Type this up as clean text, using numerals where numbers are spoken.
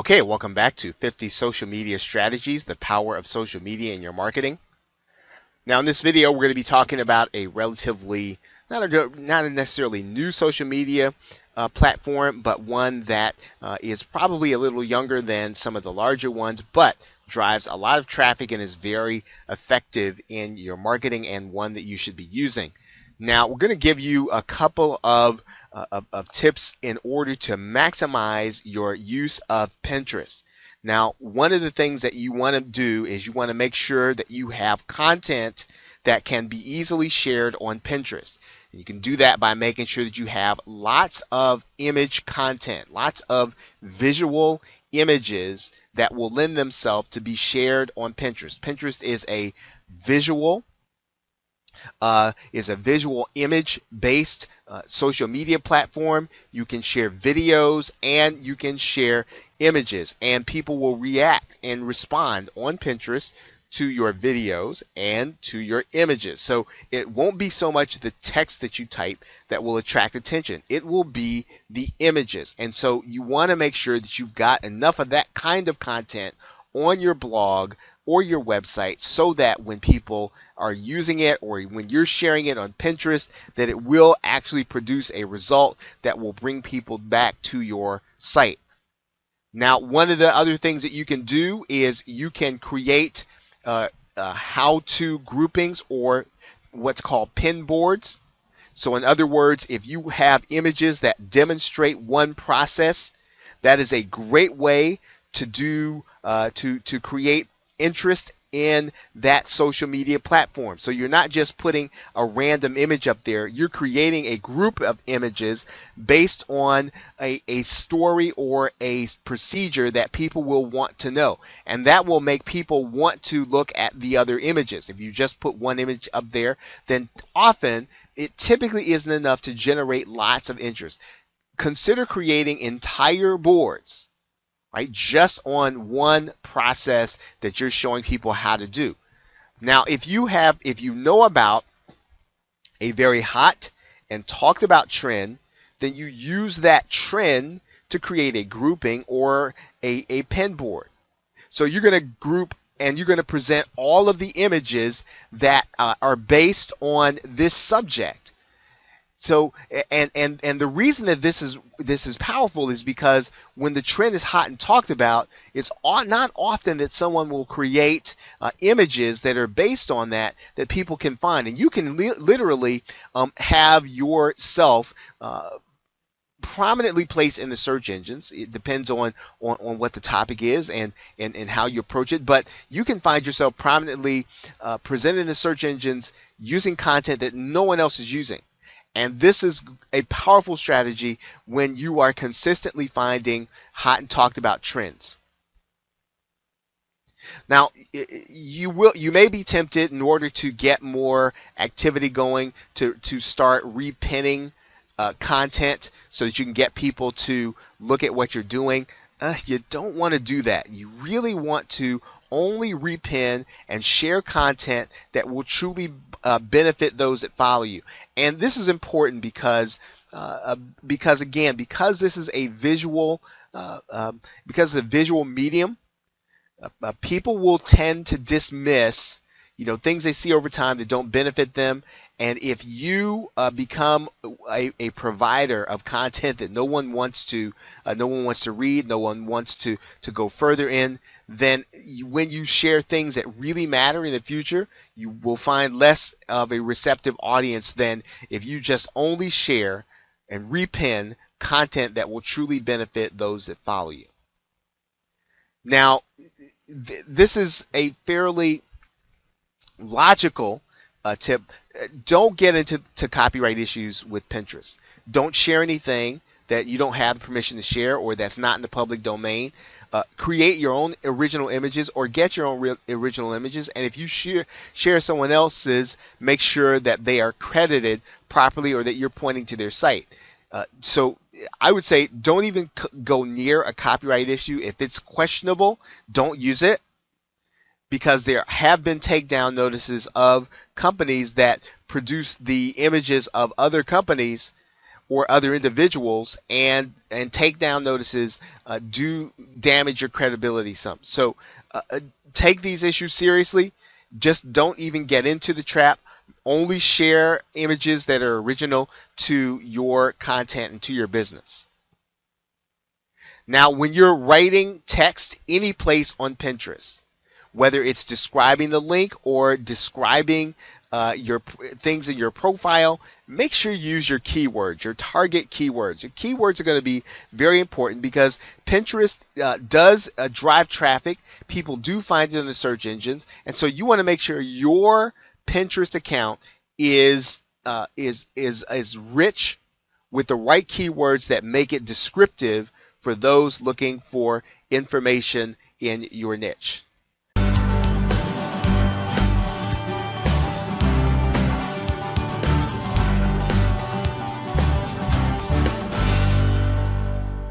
Okay, welcome back to 50 Social Media Strategies, the power of social media in your marketing. Now in this video, we're going to be talking about a relatively, not a necessarily new social media platform, but one that is probably a little younger than some of the larger ones, but drives a lot of traffic and is very effective in your marketing and one that you should be using. Now we're going to give you a couple of tips in order to maximize your use of Pinterest. Now, one of the things that you want to do is you want to make sure that you have content that can be easily shared on Pinterest. And you can do that by making sure that you have lots of image content, lots of visual images that will lend themselves to be shared on Pinterest. Pinterest is a visual image-based social media platform. You can share videos and you can share images, and people will react and respond on Pinterest to your videos and to your images. So it won't be so much the text that you type that will attract attention. It will be the images. And so you want to make sure that you've got enough of that kind of content on your blog or your website so that when people are using it or when you're sharing it on Pinterest, that it will actually produce a result that will bring people back to your site. Now, one of the other things that you can do is you can create how-to groupings or what's called pin boards. So in other words, if you have images that demonstrate one process, that is a great way to do to create interest in that social media platform. So you're not just putting a random image up there, you're creating a group of images based on a story or a procedure that people will want to know. And that will make people want to look at the other images. If you just put one image up there, then often it typically isn't enough to generate lots of interest. Consider creating entire boards, right, just on one process that you're showing people how to do. Now, if you know about a very hot and talked about trend, then you use that trend to create a grouping or a pin board. So you're going to group and you're going to present all of the images that are based on this subject. So and the reason that this is powerful is because when the trend is hot and talked about, it's not often that someone will create images that are based on that people can find, and you can literally have yourself prominently placed in the search engines. It depends on what the topic is and how you approach it, but you can find yourself prominently presented in the search engines using content that no one else is using. And this is a powerful strategy when you are consistently finding hot and talked about trends. Now, you may be tempted, in order to get more activity going, to start repinning content so that you can get people to look at what you're doing. You don't want to do that. You really want to only repin and share content that will truly benefit those that follow you. And this is important because this is a visual because of the visual medium, people will tend to dismiss things they see over time that don't benefit them. And if you become a provider of content that no one wants to read, no one wants to go further in, then when you share things that really matter in the future, you will find less of a receptive audience than if you just only share and repin content that will truly benefit those that follow you. Now, this is a fairly logical tip. Don't get into copyright issues with Pinterest. Don't share anything that you don't have permission to share or that's not in the public domain. Create your own original images or get your own original images. And if you share someone else's, make sure that they are credited properly or that you're pointing to their site. So I would say don't even go near a copyright issue. If it's questionable, don't use it, because there have been takedown notices of companies that produce the images of other companies or other individuals, and takedown notices do damage your credibility some. So take these issues seriously. Just don't even get into the trap. Only share images that are original to your content and to your business. Now, when you're writing text any place on Pinterest, whether it's describing the link or describing your things in your profile, make sure you use your keywords, your target keywords. Your keywords are going to be very important because Pinterest does drive traffic. People do find it in the search engines, and so you want to make sure your Pinterest account is rich with the right keywords that make it descriptive for those looking for information in your niche.